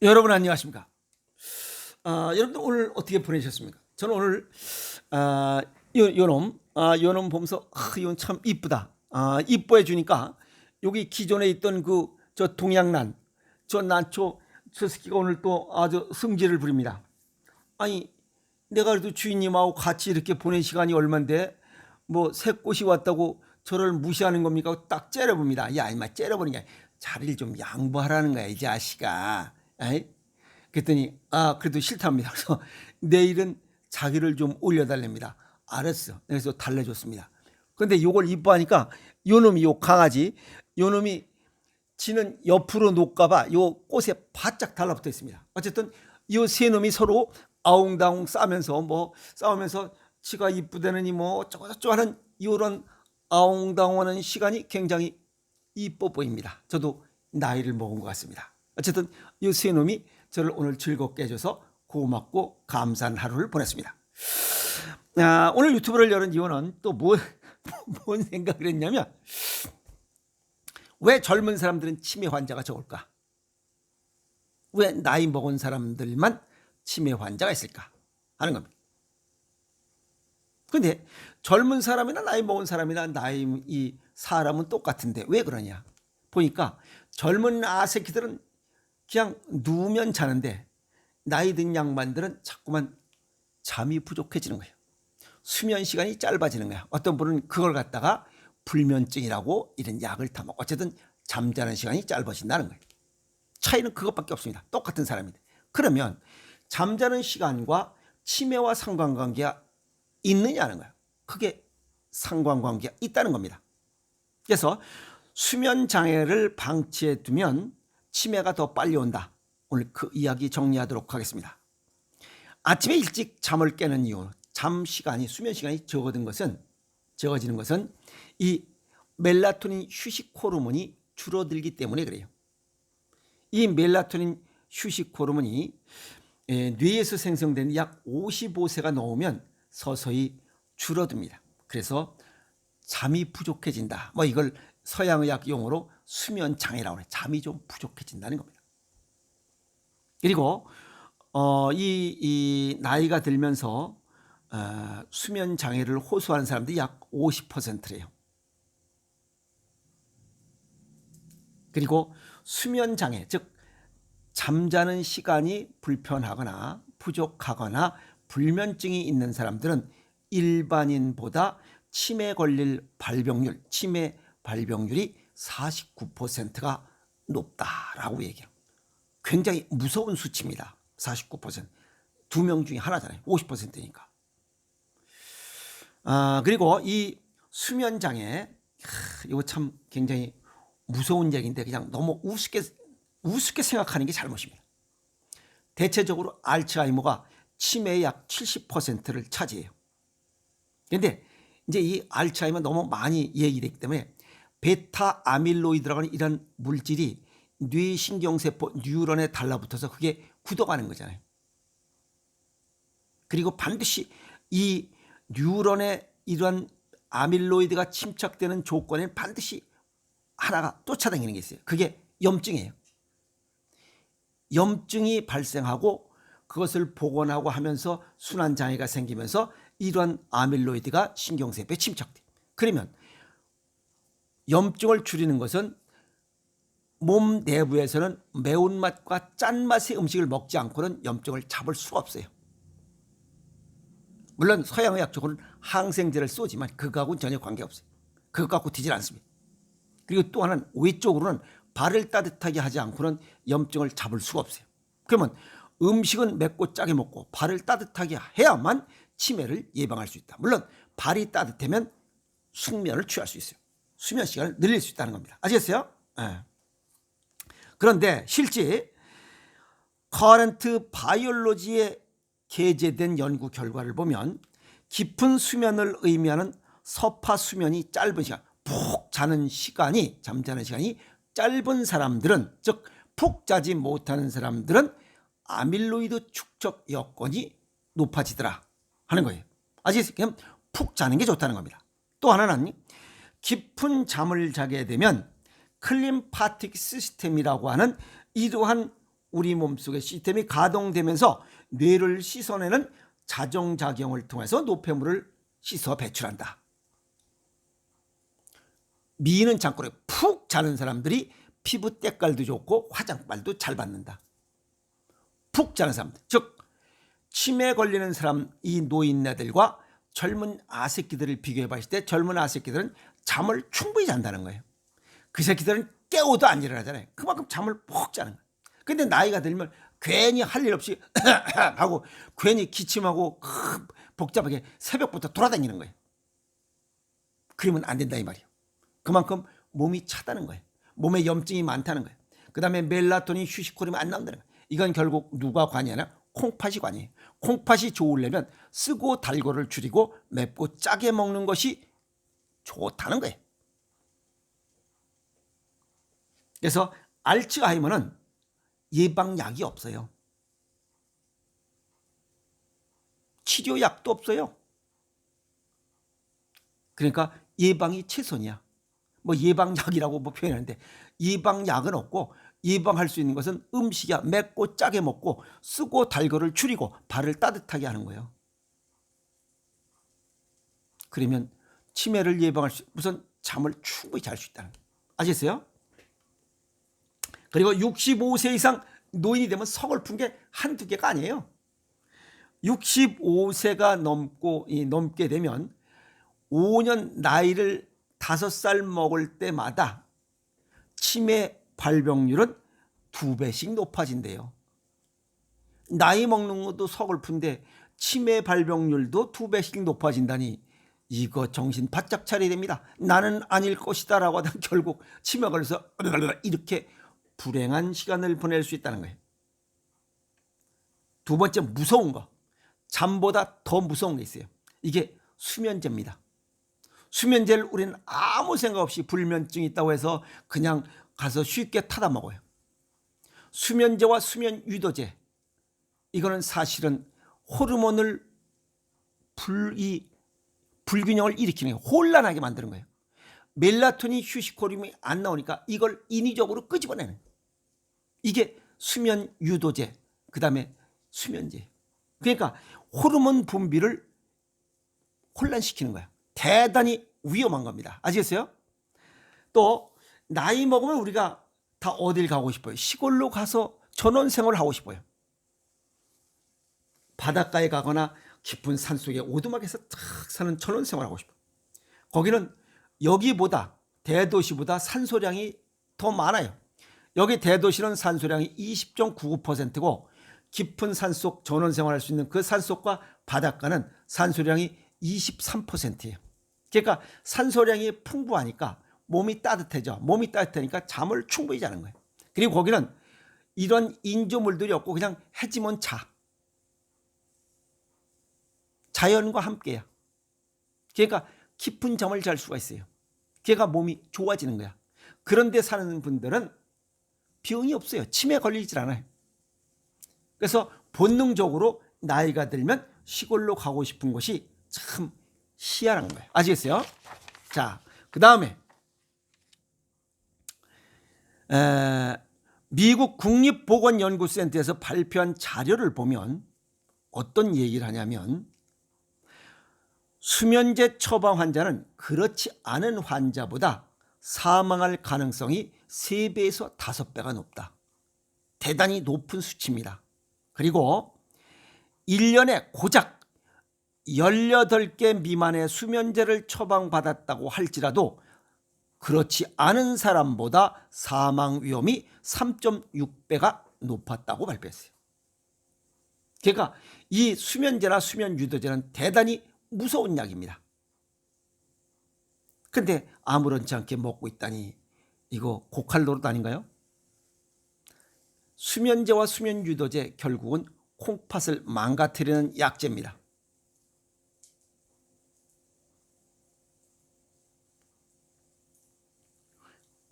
여러분 안녕하십니까? 여러분들 오늘 어떻게 보내셨습니까? 저는 오늘 요놈 보면서 이건 참 이쁘다. 이뻐해 주니까 여기 기존에 있던 그 저 동양난 저 난초 저 새끼가 오늘 또 아주 승질을 부립니다. 아니 내가 그래도 주인님하고 같이 이렇게 보낸 시간이 얼만데 뭐 새꽃이 왔다고 저를 무시하는 겁니까? 딱 째려봅니다. 야 이마 째려보는 게 자리를 좀 양보하라는 거야 이 자식아. 에이? 그랬더니 그래도 싫답니다. 그래서 내일은 자기를 좀 올려달랍니다. 알았어. 그래서 달래줬습니다. 그런데 요걸 이뻐하니까 요놈이 요 강아지 요놈이 지는 옆으로 놓을까봐 요 꽃에 바짝 달라붙어 있습니다. 어쨌든 요 세 놈이 서로 아웅다웅 싸우면서 지가 이쁘다느니 뭐 어쩌고저쩌고 하는 이런 아웅다웅하는 시간이 굉장히 이뻐 보입니다. 저도 나이를 먹은 것 같습니다. 어쨌든 이 세 놈이 저를 오늘 즐겁게 해줘서 고맙고 감사한 하루를 보냈습니다. 오늘 유튜브를 열은 이유는 또 뭔 생각을 했냐면 왜 젊은 사람들은 치매 환자가 적을까? 왜 나이 먹은 사람들만 치매 환자가 있을까? 하는 겁니다. 그런데 젊은 사람이나 나이 먹은 사람이나 이 사람은 똑같은데 왜 그러냐? 보니까 젊은 아새끼들은 그냥 누우면 자는데 나이 든 양반들은 자꾸만 잠이 부족해지는 거예요. 수면 시간이 짧아지는 거야. 어떤 분은 그걸 갖다가 불면증이라고 이런 약을 타먹고 어쨌든 잠자는 시간이 짧아진다는 거예요. 차이는 그것밖에 없습니다. 똑같은 사람인데. 그러면 잠자는 시간과 치매와 상관관계가 있느냐는 거예요. 그게 상관관계가 있다는 겁니다. 그래서 수면 장애를 방치해 두면 치매가 더 빨리 온다. 오늘 그 이야기 정리하도록 하겠습니다. 아침에 일찍 잠을 깨는 이유, 수면 시간이 적어지는 것은 이 멜라토닌 휴식 호르몬이 줄어들기 때문에 그래요. 이 멜라토닌 휴식 호르몬이 뇌에서 생성되는 약 55세가 넘으면 서서히 줄어듭니다. 그래서 잠이 부족해진다. 뭐 이걸 서양의학 용어로 수면 장애라고 해요. 잠이 좀 부족해진다는 겁니다. 그리고 이 나이가 들면서 수면 장애를 호소하는 사람들이 약 50%래요. 그리고 수면 장애, 즉 잠자는 시간이 불편하거나 부족하거나 불면증이 있는 사람들은 일반인보다 치매 발병률이 49%가 높다라고 얘기해요. 굉장히 무서운 수치입니다. 49%. 2명 중에 하나잖아요. 50%니까. 그리고 이 수면 장애, 이거 참 굉장히 무서운 얘기인데 그냥 너무 우습게 생각하는 게 잘못입니다. 대체적으로 알츠하이머가 치매의 약 70%를 차지해요. 그런데 이제 이 알츠하이머 너무 많이 얘기되기 때문에 베타 아밀로이드라고 하는 이런 물질이 뇌신경세포 뉴런에 달라붙어서 그게 굳어가는 거잖아요. 그리고 반드시 이 뉴런에 이런 아밀로이드가 침착되는 조건에는 반드시 하나가 쫓아다니는 게 있어요. 그게 염증이에요. 염증이 발생하고 그것을 복원하고 하면서 순환장애가 생기면서 이런 아밀로이드가 신경세포에 침착돼요. 그러면 염증을 줄이는 것은 몸 내부에서는 매운맛과 짠맛의 음식을 먹지 않고는 염증을 잡을 수가 없어요. 물론 서양의학 쪽은 항생제를 쏘지만 그거하고는 전혀 관계없어요. 그거 갖고 뒤질 않습니다. 그리고 또 하나는 외적으로는 발을 따뜻하게 하지 않고는 염증을 잡을 수가 없어요. 그러면 음식은 맵고 짜게 먹고 발을 따뜻하게 해야만 치매를 예방할 수 있다. 물론 발이 따뜻하면 숙면을 취할 수 있어요. 수면 시간을 늘릴 수 있다는 겁니다. 아시겠어요? 네. 그런데 실제 커런트 바이올로지에 게재된 연구 결과를 보면 깊은 수면을 의미하는 서파 수면이 짧은 시간, 잠자는 시간이 짧은 사람들은, 즉 푹 자지 못하는 사람들은 아밀로이드 축적 여건이 높아지더라 하는 거예요. 아시겠어요? 푹 자는 게 좋다는 겁니다. 또 하나는 깊은 잠을 자게 되면 클림파틱 시스템이라고 하는 이러한 우리 몸속의 시스템이 가동되면서 뇌를 씻어내는 자정작용을 통해서 노폐물을 씻어 배출한다. 미는 창고에 푹 자는 사람들이 피부 때깔도 좋고 화장빨도 잘 받는다. 푹 자는 사람들, 즉 치매 걸리는 사람, 이 노인네들과 젊은 아새끼들을 비교해 봤을 때 젊은 아새끼들은 잠을 충분히 잔다는 거예요. 그 새끼들은 깨워도 안 일어나잖아요. 그만큼 잠을 푹 자는 거예요. 근데 나이가 들면 괜히 할 일 없이 하고 괜히 기침하고 복잡하게 새벽부터 돌아다니는 거예요. 그러면 안 된다 이 말이에요. 그만큼 몸이 차다는 거예요. 몸에 염증이 많다는 거예요. 그 다음에 멜라토닌, 휴식 호르몬이 안 나온다는 거예요. 이건 결국 누가 관이하냐? 콩팥이 관이에요. 콩팥이 좋으려면 쓰고 달고를 줄이고 맵고 짜게 먹는 것이 좋다는 거예요. 그래서 알츠하이머는 예방약이 없어요. 치료약도 없어요. 그러니까 예방이 최선이야. 뭐 예방약이라고 뭐 표현하는데 예방약은 없고 예방할 수 있는 것은 음식이야. 맵고 짜게 먹고 쓰고 달고를 줄이고 발을 따뜻하게 하는 거예요. 그러면 치매를 예방할 수, 우선 잠을 충분히 잘 수 있다는 거예요. 아시겠어요? 그리고 65세 이상 노인이 되면 서글픈 게 한두 개가 아니에요. 65세가 넘게 되면 5년 나이를 5살 먹을 때마다 치매 발병률은 2배씩 높아진대요. 나이 먹는 것도 서글픈데 치매 발병률도 2배씩 높아진다니 이거 정신 바짝 차려야 됩니다. 나는 아닐 것이다 라고 하다 결국 치매 걸려서 이렇게 불행한 시간을 보낼 수 있다는 거예요. 두 번째 무서운 거, 잠보다 더 무서운 게 있어요. 이게 수면제입니다. 수면제를 우리는 아무 생각 없이 불면증이 있다고 해서 그냥 가서 쉽게 타다 먹어요. 수면제와 수면 유도제, 이거는 사실은 호르몬을 불균형을 일으키는 거예요. 혼란하게 만드는 거예요. 멜라토닌, 휴식 호르몬이 안 나오니까 이걸 인위적으로 끄집어내는, 이게 수면 유도제, 그 다음에 수면제. 그러니까 호르몬 분비를 혼란시키는 거야. 대단히 위험한 겁니다. 아시겠어요? 또 나이 먹으면 우리가 다 어딜 가고 싶어요? 시골로 가서 전원생활을 하고 싶어요. 바닷가에 가거나 깊은 산속에 오두막에서 탁 사는 전원생활을 하고 싶어요. 거기는 여기보다, 대도시보다 산소량이 더 많아요. 여기 대도시는 산소량이 20.99%고 깊은 산속 전원생활할 수 있는 그 산속과 바닷가는 산소량이 23%예요. 그러니까 산소량이 풍부하니까 몸이 따뜻해져. 몸이 따뜻하니까 잠을 충분히 자는 거예요. 그리고 거기는 이런 인조물들이 없고 그냥 해지면 자. 자연과 함께야. 그러니까 깊은 잠을 잘 수가 있어요. 그러니까 몸이 좋아지는 거야. 그런데 사는 분들은 병이 없어요. 치매 걸리질 않아요. 그래서 본능적으로 나이가 들면 시골로 가고 싶은 것이 참 희한한 거예요. 아시겠어요? 자, 그 다음에 미국 국립보건연구센터에서 발표한 자료를 보면 어떤 얘기를 하냐면 수면제 처방 환자는 그렇지 않은 환자보다 사망할 가능성이 3배에서 5배가 높다. 대단히 높은 수치입니다. 그리고 1년에 고작 18개 미만의 수면제를 처방받았다고 할지라도 그렇지 않은 사람보다 사망 위험이 3.6배가 높았다고 발표했어요. 그러니까 이 수면제나 수면 유도제는 대단히 무서운 약입니다. 근데 아무렇지 않게 먹고 있다니 이거 고칼로리도 아닌가요? 수면제와 수면 유도제 결국은 콩팥을 망가뜨리는 약제입니다.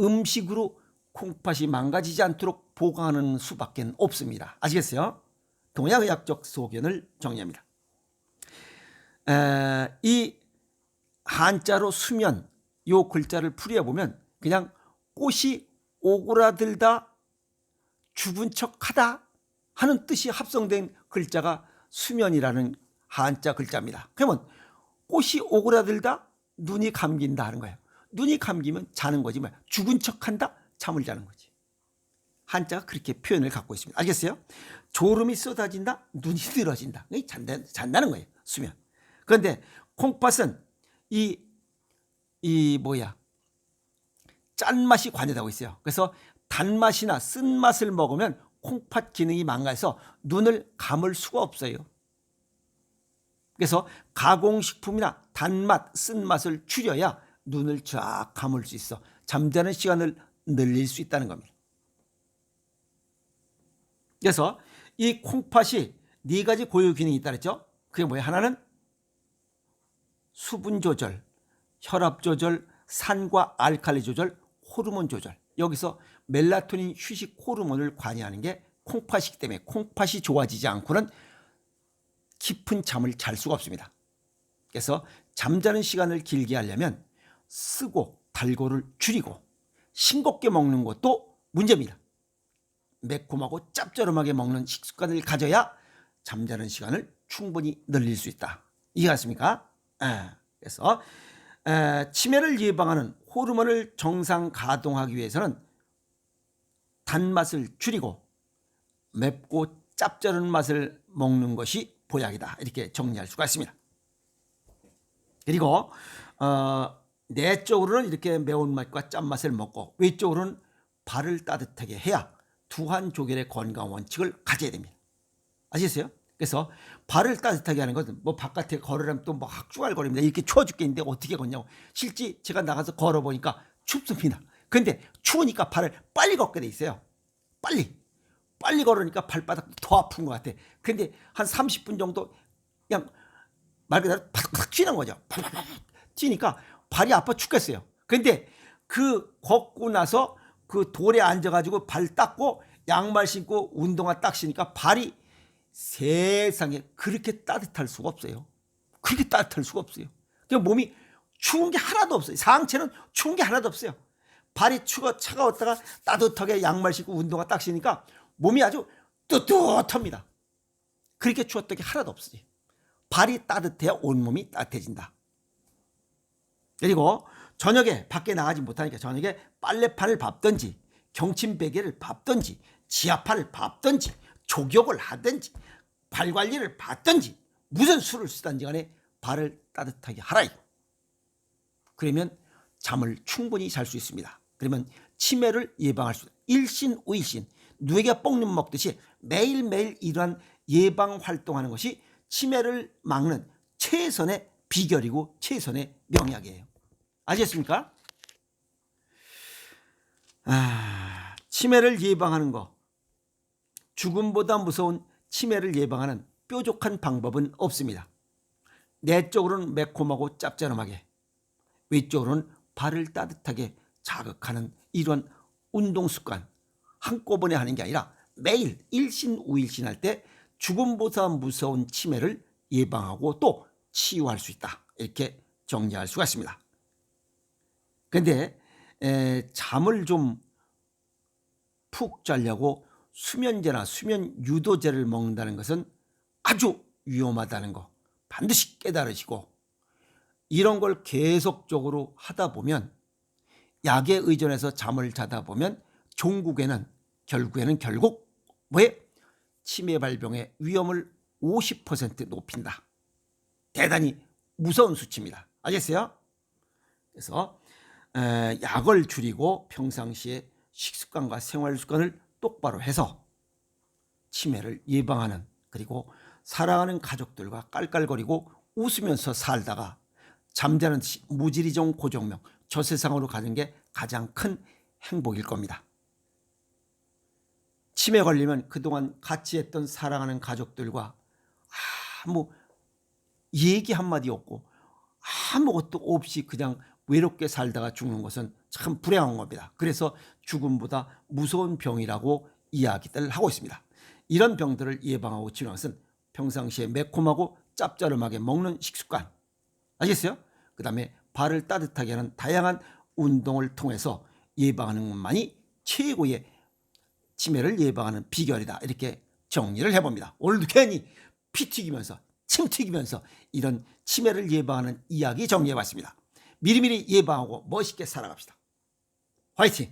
음식으로 콩팥이 망가지지 않도록 보강하는 수밖에 없습니다. 아시겠어요? 동양의학적 소견을 정리합니다. 이 한자로 수면, 요 글자를 풀이해보면 그냥 꽃이 오그라들다 죽은 척하다 하는 뜻이 합성된 글자가 수면이라는 한자 글자입니다. 그러면 꽃이 오그라들다 눈이 감긴다 하는 거예요. 눈이 감기면 자는 거지, 뭐 죽은 척한다, 잠을 자는 거지. 한자가 그렇게 표현을 갖고 있습니다. 알겠어요? 졸음이 쏟아진다, 눈이 늘어진다. 잔다는 거예요, 수면. 그런데 콩팥은 짠맛이 관여하고 있어요. 그래서 단맛이나 쓴맛을 먹으면 콩팥 기능이 망가져서 눈을 감을 수가 없어요. 그래서 가공식품이나 단맛, 쓴맛을 줄여야 눈을 쫙 감을 수 있어 잠자는 시간을 늘릴 수 있다는 겁니다. 그래서 이 콩팥이 4가지 고유 기능이 있다 그랬죠. 그게 뭐예요? 하나는 수분 조절, 혈압 조절, 산과 알칼리 조절, 호르몬 조절. 여기서 멜라토닌 휴식 호르몬을 관여하는 게 콩팥이기 때문에 콩팥이 좋아지지 않고는 깊은 잠을 잘 수가 없습니다. 그래서 잠자는 시간을 길게 하려면 쓰고 달고를 줄이고 싱겁게 먹는 것도 문제입니다. 매콤하고 짭조름하게 먹는 식습관을 가져야 잠자는 시간을 충분히 늘릴 수 있다. 이해하십니까? 그래서 치매를 예방하는 호르몬을 정상 가동하기 위해서는 단맛을 줄이고 맵고 짭조른 맛을 먹는 것이 보약이다. 이렇게 정리할 수가 있습니다. 그리고 내적으로는 이렇게 매운맛과 짠맛을 먹고 외적으로는 발을 따뜻하게 해야 두한조결의 건강 원칙을 가져야 됩니다. 아시겠어요? 그래서 발을 따뜻하게 하는 것은 뭐 바깥에 걸으려면 또 막 쭈알거립니다. 이렇게 추워 죽겠는데 어떻게 걷냐고. 실제 제가 나가서 걸어보니까 춥습니다. 근데 추우니까 발을 빨리 걷게 돼 있어요. 빨리 걸으니까 발바닥도 더 아픈 것 같아. 근데 한 30분 정도 그냥 말 그대로 팍팍 튀는 거죠. 팍팍 튀니까 발이 아파 죽겠어요. 근데 그 걷고 나서 그 돌에 앉아가지고 발 닦고 양말 신고 운동화 딱 신으니까 발이 세상에 그렇게 따뜻할 수가 없어요. 그렇게 따뜻할 수가 없어요. 그냥 몸이 추운 게 하나도 없어요. 상체는 추운 게 하나도 없어요. 발이 차가웠다가 따뜻하게 양말 신고 운동화 딱 신으니까 몸이 아주 뜨뜻합니다. 그렇게 추웠던 게 하나도 없어요. 발이 따뜻해야 온몸이 따뜻해진다. 그리고 저녁에 밖에 나가지 못하니까 저녁에 빨래판을 밟든지 경침베개를 밟든지 지하판을 밟든지 족욕을 하든지 발 관리를 받든지 무슨 수를 쓰든지 간에 발을 따뜻하게 하라. 그러면 잠을 충분히 잘 수 있습니다. 그러면 치매를 예방할 수 있다. 일신우일신 누에게 뽕눈 먹듯이 매일매일 이러한 예방 활동하는 것이 치매를 막는 최선의 비결이고 최선의 명약이에요. 아시겠습니까? 치매를 예방하는 거, 죽음보다 무서운 치매를 예방하는 뾰족한 방법은 없습니다. 내적으로는 매콤하고 짭짤하게, 외적으로는 발을 따뜻하게 자극하는 이런 운동 습관 한꺼번에 하는 게 아니라 매일 일신우일신 할 때 죽음보다 무서운 치매를 예방하고 또 치유할 수 있다. 이렇게 정리할 수가 있습니다. 그런데 잠을 좀 푹 자려고 수면제나 수면 유도제를 먹는다는 것은 아주 위험하다는 거 반드시 깨달으시고, 이런 걸 계속적으로 하다 보면 약에 의존해서 잠을 자다 보면 결국에는 결국 뭐에 치매 발병의 위험을 50% 높인다. 대단히 무서운 수치입니다. 알겠어요? 그래서 약을 줄이고 평상시에 식습관과 생활습관을 똑바로 해서 치매를 예방하는, 그리고 사랑하는 가족들과 깔깔거리고 웃으면서 살다가 잠자는 무지리종 고정명 저 세상으로 가는 게 가장 큰 행복일 겁니다. 치매 걸리면 그동안 같이 했던 사랑하는 가족들과 아무 얘기 한마디 없고 아무것도 없이 그냥 외롭게 살다가 죽는 것은 참 불행한 겁니다. 그래서 죽음보다 무서운 병이라고 이야기들 하고 있습니다. 이런 병들을 예방하고 치료하는 것은 평상시에 매콤하고 짭짤하게 먹는 식습관, 알겠어요? 그 다음에 발을 따뜻하게 하는 다양한 운동을 통해서 예방하는 것만이 최고의 치매를 예방하는 비결이다. 이렇게 정리를 해봅니다. 오늘도 괜히 피 튀기면서 침 튀기면서 이런 치매를 예방하는 이야기 정리해봤습니다. 미리미리 예방하고 멋있게 살아갑시다. 화이팅!